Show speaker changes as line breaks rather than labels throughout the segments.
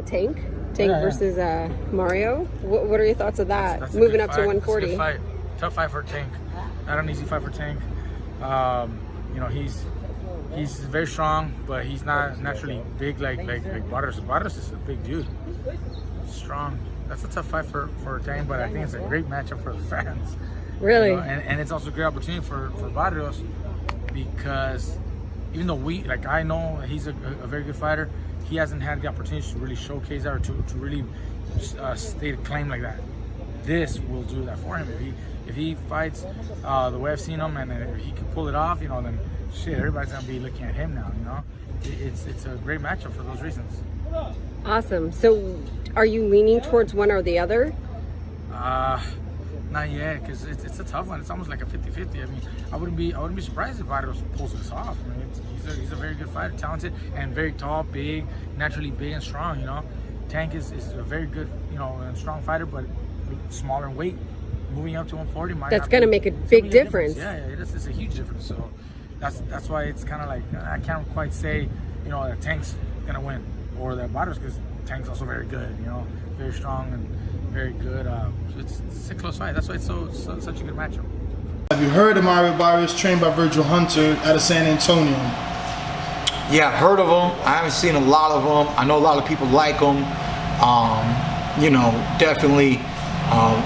Tank versus Mario. What are your thoughts of that?
That's a
Moving
good
up to
fight.
140.
That's a good fight. Tough fight for Tank. Not an easy fight for Tank. You know, he's very strong, but he's not naturally big like Barrios. Barrios is a big dude. Strong. That's a tough fight for Tank, but I think it's a great matchup for the fans.
Really?
You know, and it's also a great opportunity for Barrios, because even though I know he's a very good fighter, he hasn't had the opportunity to really showcase that, or to really state a claim like that. This will do that for him. If he fights the way I've seen him, and if he can pull it off, you know, then shit, everybody's gonna be looking at him now. You know, it's a great matchup for those reasons.
Awesome. So, are you leaning towards one or the other?
Not yet, because it's a tough one. It's almost like a 50-50. I mean, I wouldn't be surprised if Barrios pulls this off. I mean, he's a very good fighter, talented, and very tall, big, naturally big and strong. You know, Tank is a very good, you know, and strong fighter, but smaller in weight. Moving up to 140 might.
That's going to make a big difference.
Yeah, it's a huge difference. So that's why it's kind of like, I can't quite say, you know, that Tank's gonna win or that Barrios, because Tank's also very good. You know, very strong and very good. It's a close fight. That's why it's such a good matchup.
Have you heard of Mario Barrios, trained by Virgil Hunter out of San Antonio?
Yeah, I've heard of him. I haven't seen a lot of them. I know a lot of people like him. You know, definitely,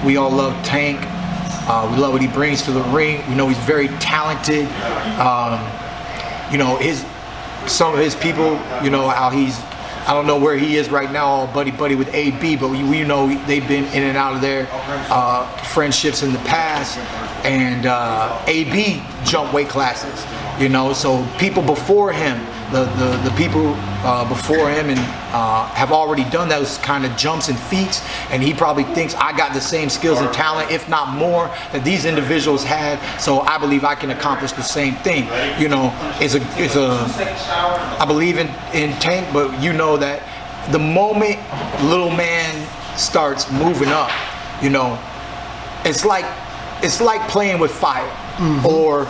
we all love Tank. We love what he brings to the ring. We know he's very talented. You know, some of his people, you know, how he's, I don't know where he is right now, all buddy with AB, but we know they've been in and out of their friendships in the past, and AB jumped weight classes, you know, so people before him, the people before him and have already done those kind of jumps and feats, and he probably thinks I got the same skills and talent, if not more, that these individuals had, so I believe I can accomplish the same thing. You know, I believe in Tank, but you know that the moment little man starts moving up, you know, it's like playing with fire, or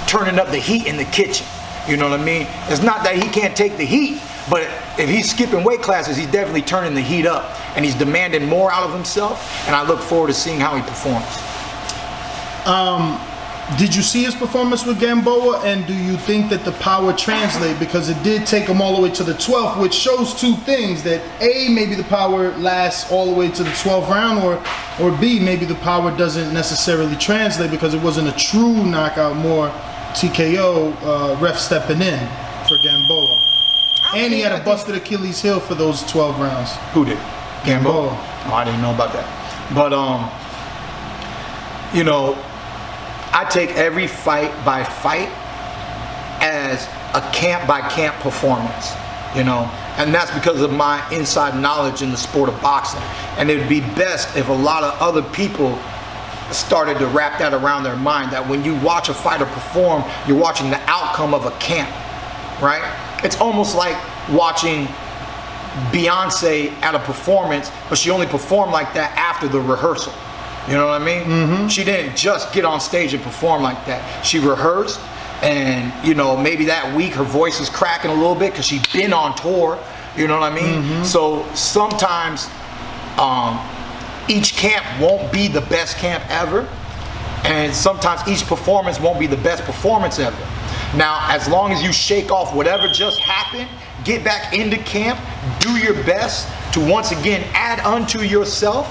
turning up the heat in the kitchen. You know what I mean? It's not that he can't take the heat, but if he's skipping weight classes, he's definitely turning the heat up, and he's demanding more out of himself, and I look forward to seeing how he performs.
Did you see his performance with Gamboa, and do you think that the power translate? Because it did take him all the way to the 12th, which shows two things: that A, maybe the power lasts all the way to the 12th round, or B, maybe the power doesn't necessarily translate because it wasn't a true knockout, more TKO, ref stepping in for Gamboa. And he had a busted Achilles heel for those 12 rounds.
Who did? Gamboa? Oh, I didn't know about that. But, you know, I take every fight by fight as a camp by camp performance, you know, and that's because of my inside knowledge in the sport of boxing. And it would be best if a lot of other people started to wrap that around their mind, that when you watch a fighter perform, you're watching the outcome of a camp, right? It's almost like watching Beyonce at a performance, but she only performed like that after the rehearsal. You know what I mean? She didn't just get on stage and perform like that. She rehearsed, and you know, maybe that week her voice is cracking a little bit because she'd been on tour. You know what I mean? So sometimes each camp won't be the best camp ever, and sometimes each performance won't be the best performance ever. Now, as long as you shake off whatever just happened, get back into camp, do your best to once again add unto yourself.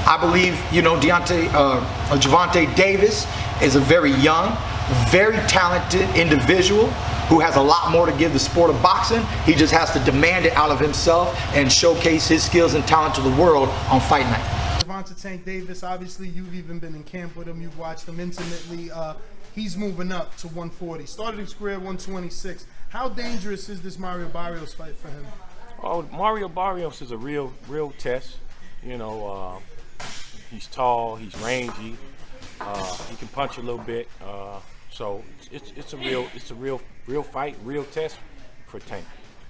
I believe, you know, Gervonta Davis is a very young, very talented individual who has a lot more to give the sport of boxing. He just has to demand it out of himself and showcase his skills and talent to the world on Fight Night.
Gervonta Tank Davis, obviously you've even been in camp with him, you've watched him intimately. He's moving up to 140, started his career at 126. How dangerous is this Mario Barrios fight for him?
Oh, Mario Barrios is a real test. You know, he's tall, he's rangy, he can punch a little bit. So it's a real fight, real test for Tank.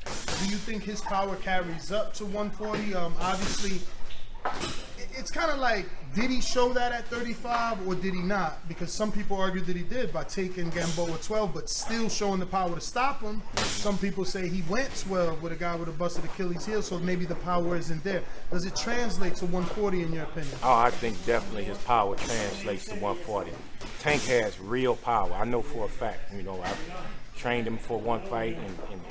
Do you think his power carries up to 140? Obviously, it's kind of like, did he show that at 35 or did he not? Because some people argue that he did by taking Gamboa 12, but still showing the power to stop him. Some people say he went 12 with a guy with a busted Achilles heel, so maybe the power isn't there. Does it translate to 140 in your opinion?
Oh, I think definitely his power translates to 140. Tank has real power. I know for a fact. You know, I've trained him for one fight,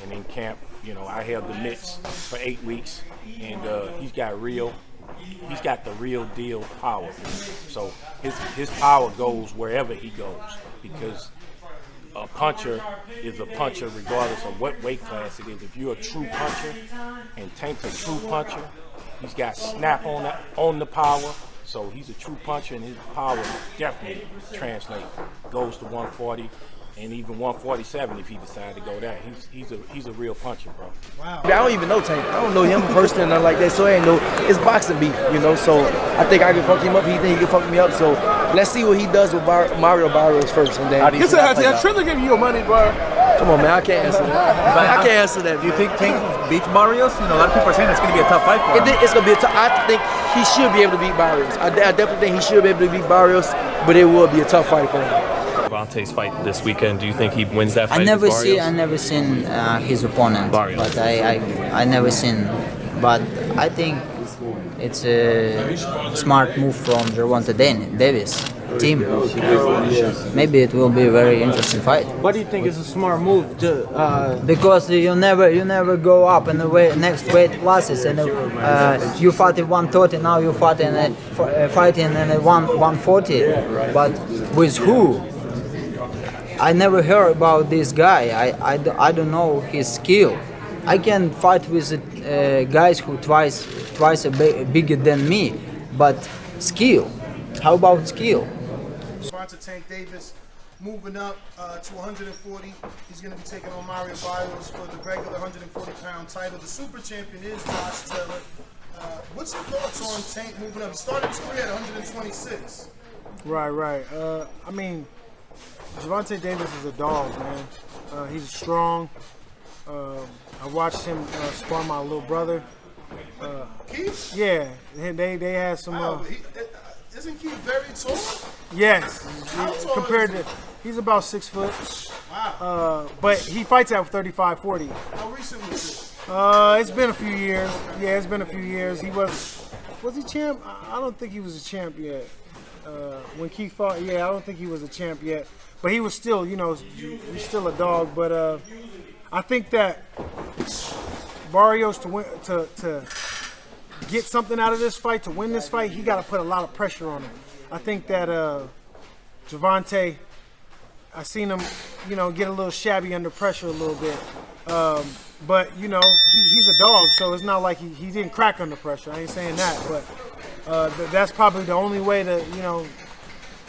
and in camp, you know, I held the mitts for 8 weeks, and he's got the real deal power. So his power goes wherever he goes, because a puncher is a puncher regardless of what weight class it is. If you're a true puncher, and Tank's a true puncher, he's got snap on the power. So he's a true puncher, and his power definitely goes to 140. And even 147 if he decided to go there. He's a real puncher, bro.
Wow.
I don't even know Tank. I don't know him personally or nothing like that, so I ain't know. It's boxing beef, you know, so I think I can fuck him up. He think he can fuck me up, so let's see what he does with Mario Barrios first. And then
Has Triller give you your money, bro?
come on, man, I can't answer that. I can't answer that.
Do you think Tank beats Barrios? You know, a lot of people are saying it's going to be a tough fight for him.
It's going to be a tough. I think he should be able to beat Barrios. I definitely think he should be able to beat Barrios, but it will be a tough fight for him.
Gervonta's fight this weekend. Do you think he wins that fight?
I never seen his opponent,
Barrios.
but I never seen. But I think it's a smart move from Gervonta Davis team. Maybe it will be a very interesting fight.
What do you think is a smart move to?
Because you never go up in the next weight classes, and you fought in 130, now you fought in fighting in 140. But with who? I never heard about this guy. I don't know his skill. I can fight with guys who twice bigger than me, but skill. How about skill?
Gervonta Tank Davis moving up to 140. He's going to be taking on Mario Barrios for the regular 140-pound title. The super champion is Josh Taylor. What's your thoughts on Tank moving up? He started his career at 126.
Right. I mean, Gervonta Davis is a dog, man. He's strong. I watched him spar my little brother.
Keith?
Yeah, they had some.
Wow, isn't Keith very tall?
Yes,
How tall
compared
is
to he's about 6 foot.
Wow.
But he fights at 35, 40.
How recent was this?
It's been a few years. Yeah, it's been a few years. He was he champ? I don't think he was a champ yet. When Keith fought, yeah, I don't think he was a champ yet. But he was still, you know, he's still a dog. But I think that Barrios to get something out of this fight, to win this fight, he got to put a lot of pressure on him. I think that Gervonta, I seen him, you know, get a little shabby under pressure a little bit. But, you know, he's a dog, so it's not like he didn't crack under pressure. I ain't saying that, but that's probably the only way to, you know,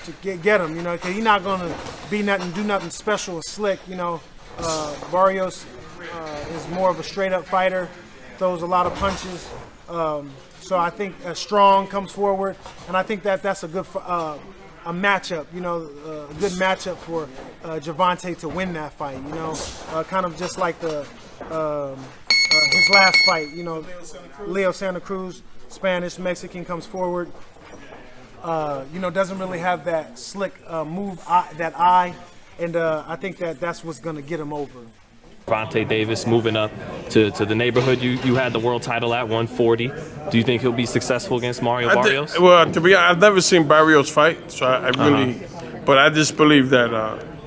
to get him, you know, because he's not going to do nothing special or slick, you know. Barrios is more of a straight-up fighter, throws a lot of punches. So I think Strong comes forward, and I think that's a good a matchup, you know, a good matchup for Gervonta to win that fight, you know, kind of just like the his last fight, you know, Leo Santa Cruz, Spanish, Mexican comes forward, you know, doesn't really have that slick move, that eye, and I think that's what's going to get him over.
Gervonta Davis moving up to the neighborhood. You had the world title at 140. Do you think he'll be successful against Mario Barrios?
Well, to be honest, I've never seen Barrios fight, so I really, but I just believe that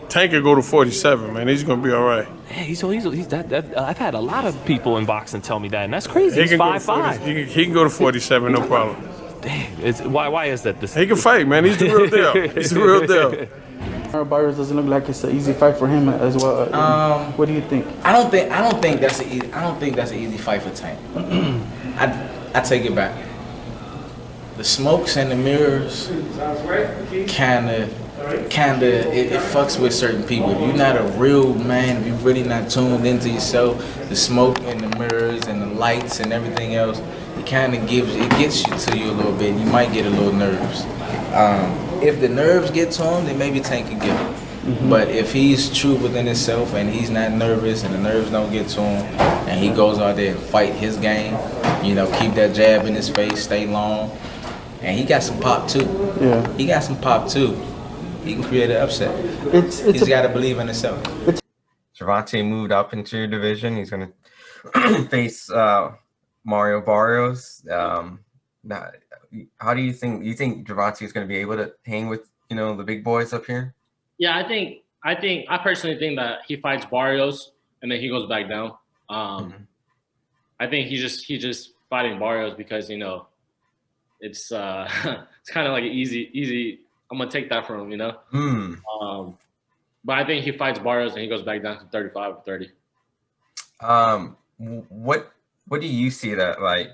Tank could go to 47, man. He's gonna be all right.
Yeah, he's that. I've had a lot of people in boxing tell me that, and that's crazy. He's 5'5".
He can go to 47, no problem.
Dang, why is that?
He can fight, man. He's the real deal. He's the real deal.
Mario Barrios doesn't look like it's an easy fight for him as well. What do you think?
I don't think that's an easy fight for Tank. I take it back. The smokes and the mirrors kinda it fucks with certain people. If you're not a real man, if you're really not tuned into yourself, the smoke and the mirrors and the lights and everything else, it gets you to you a little bit. You might get a little nerves. If the nerves get to him, then maybe Tank can get him. Mm-hmm. But if he's true within himself and he's not nervous and the nerves don't get to him and he goes out there and fight his game, you know, keep that jab in his face, stay long, and he got some pop too.
Yeah.
He got some pop too. He can create an upset. He's got to believe in himself.
Gervonta moved up into your division. He's going to face Mario Barrios. How do you think Gervonta is going to be able to hang with the big boys up here?
Yeah, I personally think that he fights Barrios and then he goes back down. I think he's just fighting Barrios because it's it's kind of like an easy. I'm gonna take that from him, but I think he fights Barrios and he goes back down to 35 or 30.
What do you see that like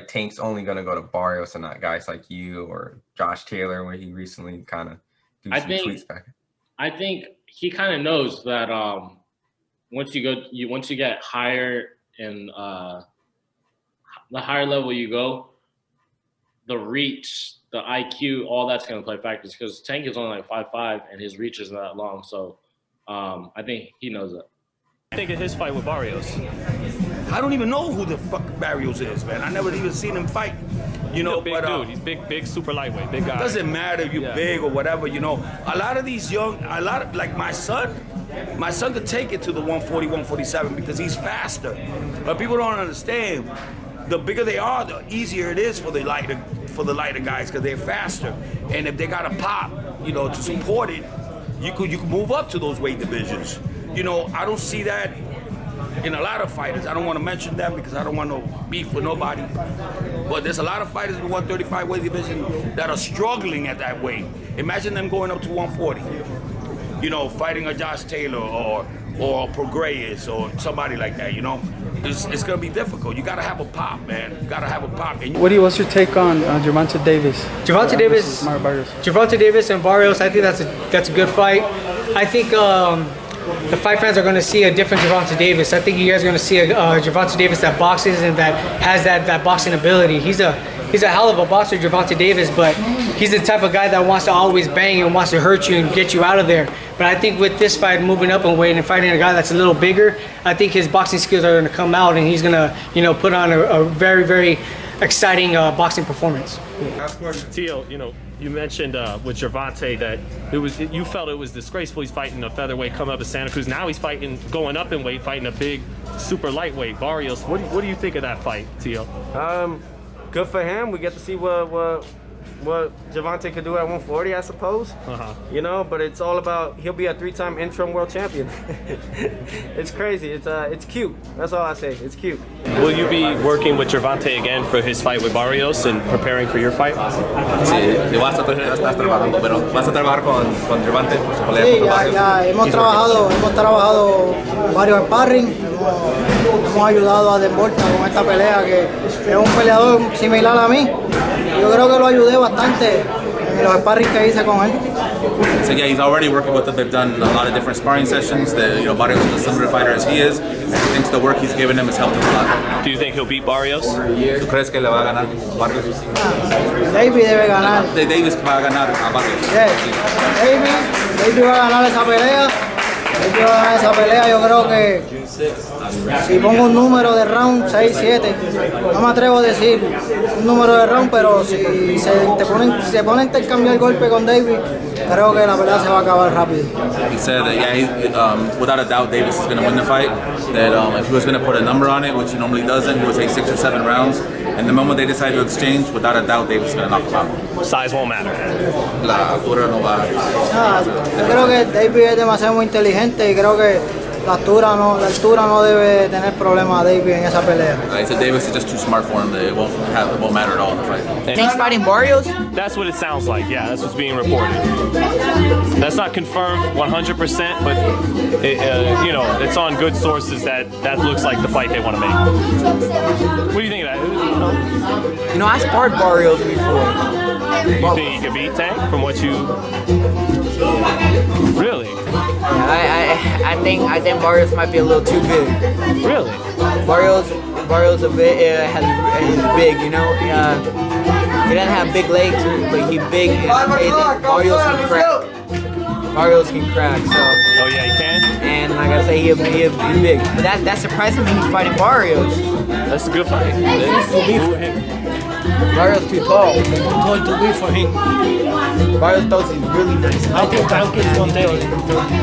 Tank's only gonna go to Barrios and not guys like you or Josh Taylor, where he recently kind of threw some tweets back?
I think he kind of knows that once you get higher in the higher level you go, the reach, the IQ, all that's going to play factors because Tank is only like 5'5" and his reach isn't that long. So I think he knows that.
I think of his fight with Barrios.
I don't even know who the fuck Barrios is, man. I never even seen him fight.
Big dude. He's big, super lightweight, big guy.
Doesn't matter if you're big or whatever, A lot of these like my son could take it to the 140, 147 because he's faster. But people don't understand. The bigger they are, the easier it is for the lighter guys because they're faster. And if they got a pop, to support it, you could move up to those weight divisions. I don't see that in a lot of fighters. I don't want to mention them because I don't want no beef with nobody. But there's a lot of fighters in the 135 weight division that are struggling at that weight. Imagine them going up to 140. Fighting a Josh Taylor or Prograis or somebody like that. It's gonna be difficult. You gotta have a pop, man. You gotta have a pop.
What's your take on Gervonta Davis?
Gervonta Davis,
Mario Barrios.
Gervonta Davis and Barrios. I think that's a good fight. I think the fight fans are going to see a different Gervonta Davis. I think you guys are going to see a Gervonta Davis that boxes and that has that boxing ability. He's a hell of a boxer, Gervonta Davis, but he's the type of guy that wants to always bang and wants to hurt you and get you out of there. But I think with this fight, moving up in weight and fighting a guy that's a little bigger, I think his boxing skills are going to come out and he's going to put on a very, very exciting boxing performance.
Tio, you mentioned with Gervonta that you felt it was disgraceful. He's fighting a featherweight coming up to Santa Cruz. Now he's going up in weight, fighting a big super lightweight Barrios. What do you think of that fight, Tio?
Good for him. We get to see what Gervonta could do at 140, I suppose. But it's all about, he'll be a 3-time interim world champion. It's crazy. It's cute. That's all I say. It's cute.
Will you be working with Gervonta again for his fight with Barrios and preparing for your fight?
Sí, vas a estar trabajando, pero vas a trabajar con Gervonta por su pelea.
Sí, ya hemos trabajado varios sparring. Hemos ayudado a Gervonta con esta pelea, que es un peleador similar a mí. Yo creo que lo ayudé bastante en los sparring que hice con él.
So yeah, he's already working with them. They've done a lot of different sparring sessions. Barrios is a similar fighter as he is. He thinks the work he's given him has helped him a lot.
Do you think he'll beat Barrios?
¿Tú crees que le va a ganar Barrios?
David debe ganar.
Davis va a ganar a Barrios.
David va a ganar esa pelea. Yo creo que si pongo un número de round 6, 7, no me atrevo a decir un número de round, pero si se pone a intercambiar el golpe con David, creo que la pelea se va a acabar rápido.
He said that, without a doubt, Davis is going to win the fight. That if he was going to put a number on it, which he normally doesn't, he would say 6 or 7 rounds. And the moment they decide to exchange, without a doubt, Davis is going to knock him out.
Size won't matter.
La altura no va.
Yo creo que David es demasiado muy inteligente y creo que la altura no debe tener problema a David en esa pelea.
He said Davis is just too smart for him. That it won't matter at all in the fight.
Tank's fighting Barrios?
That's what it sounds like. Yeah, that's what's being reported. That's not confirmed 100%, but it's on good sources that looks like the fight they want to make. What do you think of that?
I sparred Barrios before.
You think he could beat Tank from what you? Really?
I think Barrios might be a little too big.
Really?
Barrios a bit he's big, He doesn't have big legs, but he's big. And Barrios can crack. So.
Oh yeah, he can.
And like I say, he's big. But that surprised me. He's fighting Barrios.
That's a good fight.
Barrios too tall.
Going to wait for him.
Barrios throws these really nice.
I think Tank is going
He throws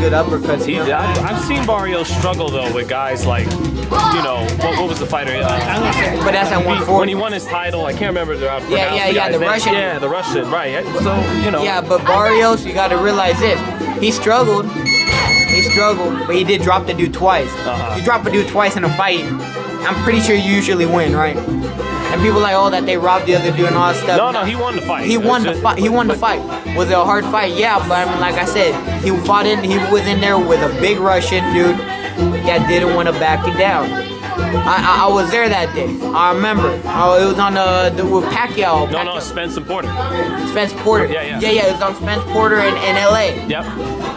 good uppercuts.
I've seen Barrios struggle though with guys like, you know, what was the fighter?
But that's at 140.
When he won his title, I can't remember the
the Russian.
Yeah, the Russian, right? So you know.
Yeah, but Barrios, you got to realize this. He struggled. But he did drop the dude twice. You drop a dude twice in a fight, I'm pretty sure you usually win, right? And people like, oh, that they robbed the other dude and all that stuff.
No, he won the fight.
He won the fight. He won the fight. Was it a hard fight? Yeah, but I mean, like I said, he was in there with a big Russian dude that didn't want to back it down. I was there that day. I remember. It was on with Pacquiao.
No, Spence and Porter.
Spence Porter.
Yeah.
It was on Spence Porter in LA.
Yep.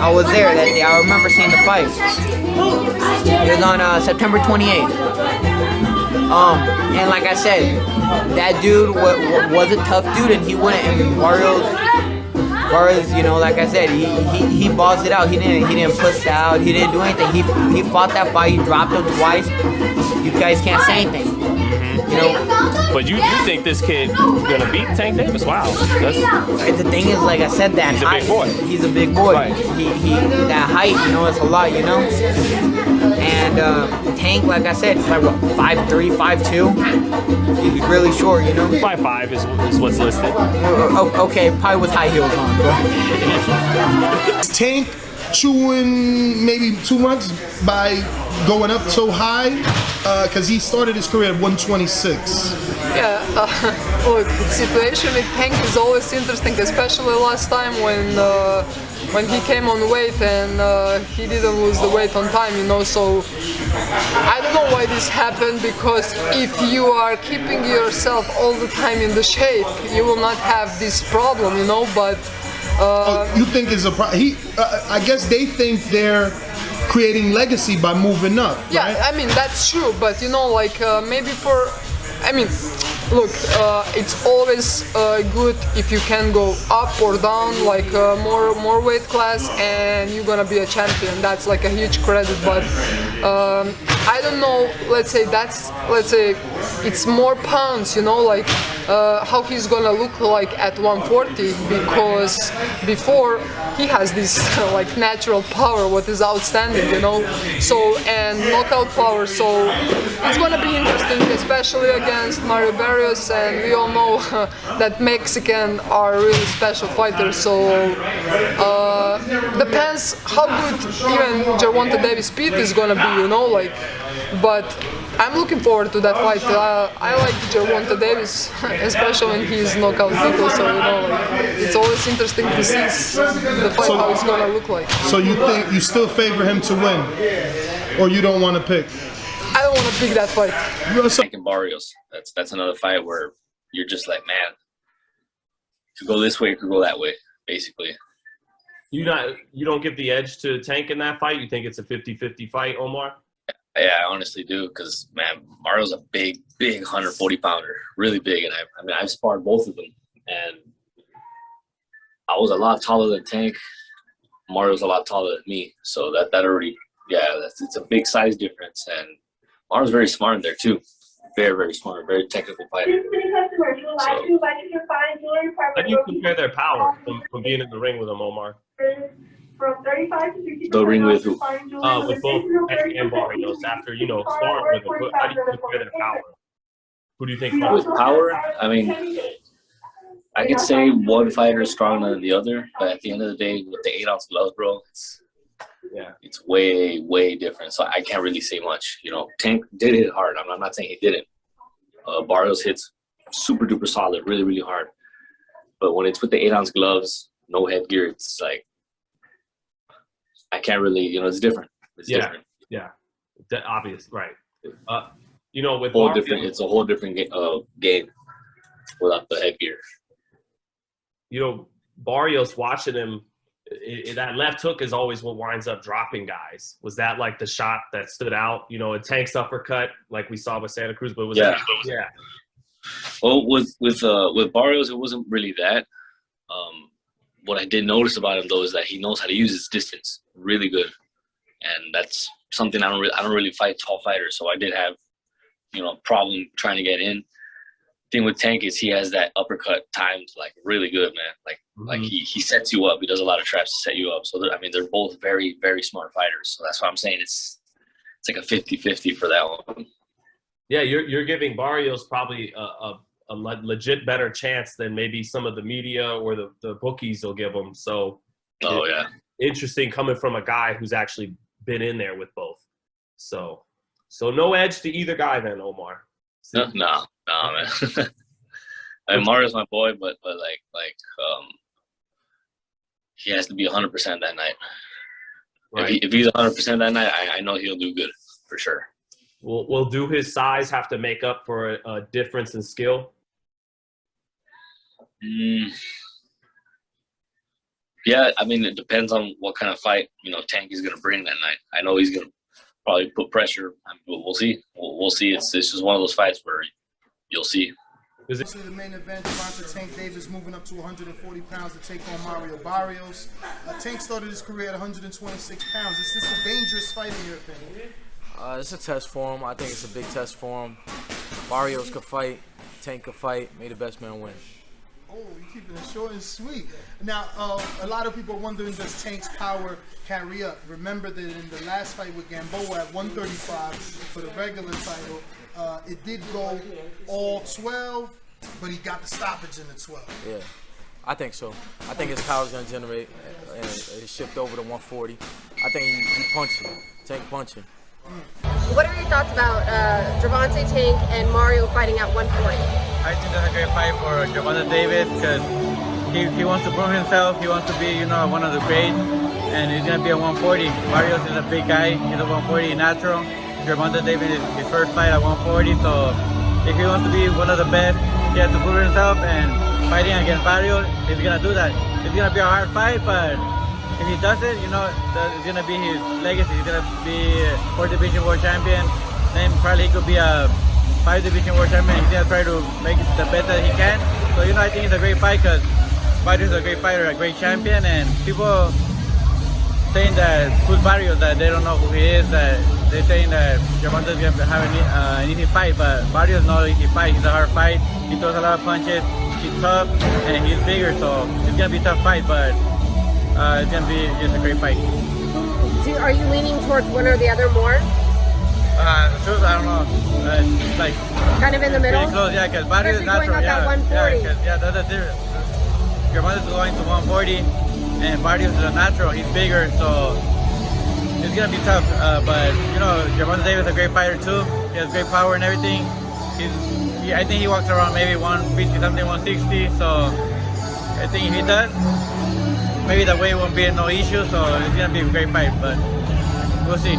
I was there that day. I remember seeing the fight. It was on September 28th. And like I said, that dude was a tough dude, and he wouldn't. And Barrios, you know, like I said, he balls it out. He didn't push out. He didn't do anything. He fought that fight. He dropped him twice. You guys can't say anything. You know.
But you think this kid gonna beat Tank Davis? Wow.
The thing is, like I said, that
he's a big boy.
He's a big boy.
Right.
He that height, you know, it's a lot, you know. And Tank, like I said, like what, 5'3", 5'2". He's really short, you know.
5'5" is what's listed.
Okay, probably with high heels on. But.
Tank chewing maybe 2 months by going up so high, because he started his career at 126.
Yeah, look, the situation with Tank is always interesting, especially last time when he came on weight and he didn't lose the weight on time, you know. So I don't know why this happened, because if you are keeping yourself all the time in the shape, you will not have this problem, you know. But
you think is a I guess they think they're creating legacy by moving up.
Yeah,
right?
I mean, that's true, but you know, like maybe look, it's always good if you can go up or down, like more weight class, and you're gonna be a champion. That's like a huge credit. But I don't know. Let's say it's more pounds. You know, like how he's gonna look like at 140, because before he has this like natural power, what is outstanding. You know, so and knockout power. So it's gonna be interesting, especially against Mario Barrios, and we all know that Mexican are really special fighters. So depends how good even Gervonta Davis speed is gonna be, you know, like. But I'm looking forward to that fight. I like Gervonta Davis, especially when he's knockout people. So you know, like, it's always interesting to see the fight, how it's gonna look like.
So you think you still favor him to win, or you don't want to pick?
I don't want to pick that fight.
Tank and Barrios. That's another fight where you're just like, man, it could go this way, it could go that way, basically.
You don't give the edge to Tank in that fight? You think it's a 50-50 fight, Omar?
Yeah, I honestly do, because man, Mario's a big 140-pounder, really big, and I've sparred both of them, and I was a lot taller than Tank. Mario's a lot taller than me, so that already, it's a big size difference, and Mario's very smart in there too. Very, very smart, very technical fighter. So,
how do you compare their power from being in the ring with them, Omar?
The ring with who?
With both Tank and Barrios. After sparring with them, how do you compare their power? Who do you think?
With power, I mean, I could say one fighter is stronger than the other, but at the end of the day, with the 8-ounce gloves, bro, it's way, way different. So I can't really say much. You know, Tank did hit hard. I'm not saying he didn't. Barrios hits super duper solid, really, really hard. But when it's with the 8-ounce gloves, no headgear, it's like I can't really, it's different. It's different.
Yeah, obvious, right? With
whole
Barrios,
different. It's a whole different game without the headgear.
Barrios, watching him. That left hook is always what winds up dropping guys. Was that like the shot that stood out? A Tank's uppercut, like we saw with Santa Cruz, but was that? Yeah.
Well, with Barrios, it wasn't really that. What I did notice about him though is that he knows how to use his distance really good, and that's something I don't really fight tall fighters. So I did have, problem trying to get in. thing with Tank is he has that uppercut timed like really good, man. Like he sets you up. He does a lot of traps to set you up. So they're both very, very smart fighters. So that's why I'm saying it's like a 50-50 for that one.
Yeah, you're giving Barrios probably a legit better chance than maybe some of the media or the bookies will give him. So, interesting coming from a guy who's actually been in there with both. So no edge to either guy then, Omar.
No, man. I mean, Mario's my boy, but he has to be 100% that night. Right. If he's 100% that night, I know he'll do good for sure.
Will do his size have to make up for a difference in skill?
Yeah, I mean, it depends on what kind of fight, Tank is going to bring that night. I know he's going to probably put pressure. We'll see. We'll see. It's just one of those fights where you'll see.
This is the main event. Gervonta Tank Davis moving up to 140 pounds to take on Mario Barrios. Tank started his career at 126 pounds. Is this a dangerous fight in your opinion?
It's a test for him. I think it's a big test for him. Barrios could fight. Tank could fight. May the best man win.
Oh, you're keeping it short and sweet. Now, a lot of people are wondering, does Tank's power carry up? Remember that in the last fight with Gamboa at 135 for the regular title, it did go all 12, but he got the stoppage in the 12.
Yeah, I think so. I think his power's going to generate and shift over to 140. I think he punching. Tank punching.
What are your thoughts about Gervonta, Tank, and Mario fighting at 140?
I think that's a great fight for Gervonta Davis because he wants to prove himself. He wants to be, one of the greats, and he's gonna be at 140. Barrios is a big guy. He's a 140 natural. Gervonta Davis is his first fight at 140. So if he wants to be one of the best, he has to prove himself. And fighting against Barrios, he's gonna do that. It's gonna be a hard fight, but if he does it, it's gonna be his legacy. He's gonna be a 4th Division World Champion. Then probably he could be a 5th Division World Champion. He's gonna try to make it the best that he can. So I think it's a great fight because Barrios is a great fighter, a great champion, and people saying that who's Barrios, that they don't know who he is, that they're saying that Gervonta is gonna have an easy fight, but Barrios is not an easy fight. He's a hard fight. He throws a lot of punches. He's tough and he's bigger, so it's gonna be a tough fight, but it's gonna be just a great fight.
Are you leaning towards one or the other more?
The truth, I don't know. It's like
kind of in the middle.
Pretty close, yeah. Because Barrios is natural,
going up at 140.
That's the difference. Gervonta is going to 140, and Barrios is a natural. He's bigger, so it's gonna be tough. But Gervonta Davis is a great fighter too. He has great power and everything. I think he walks around maybe 150 something, 160. So I think if he does, maybe the weight won't be no issue. So it's gonna be a great fight, but we'll see.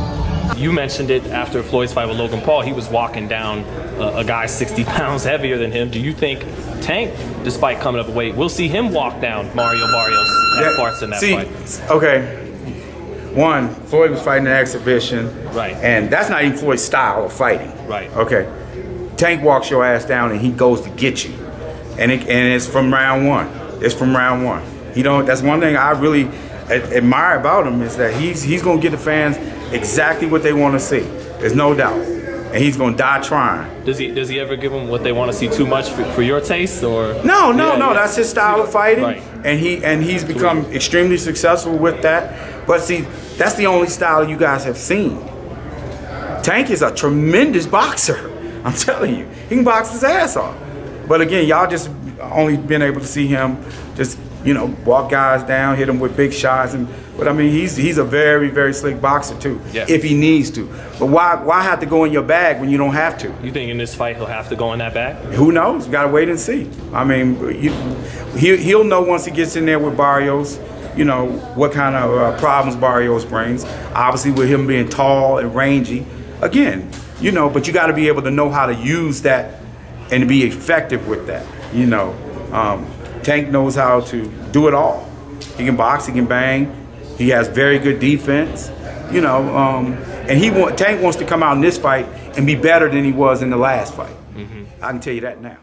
You mentioned it after Floyd's fight with Logan Paul. He was walking down a guy 60 pounds heavier than him. Do you think Tank, despite coming up weight, we'll see him walk down Mario Barrios at parts in that fight?
Okay. One, Floyd was fighting an exhibition.
Right.
And that's not even Floyd's style of fighting.
Right.
Okay. Tank walks your ass down and he goes to get you. And it's from round one. It's from round one. That's one thing I really admire about him is that he's going to get the fans exactly what they want to see. There's no doubt. And he's going to die trying.
Does he ever give them what they want to see too much for your taste, or?
No. That's his style of fighting. Right. And he's become extremely successful with that. But see, that's the only style you guys have seen. Tank is a tremendous boxer. I'm telling you. He can box his ass off. But again, y'all just only been able to see him just, walk guys down, hit them with big shots. But I mean, he's a very, very slick boxer too, if he needs to. But why have to go in your bag when you don't have to?
You think in this fight he'll have to go in that bag?
Who knows? You gotta wait and see. I mean, he'll know once he gets in there with Barrios, what kind of problems Barrios brings. Obviously, with him being tall and rangy, again, but you got to be able to know how to use that and be effective with that. Tank knows how to do it all. He can box, he can bang, he has very good defense, and Tank wants to come out in this fight and be better than he was in the last fight. I can tell you that now.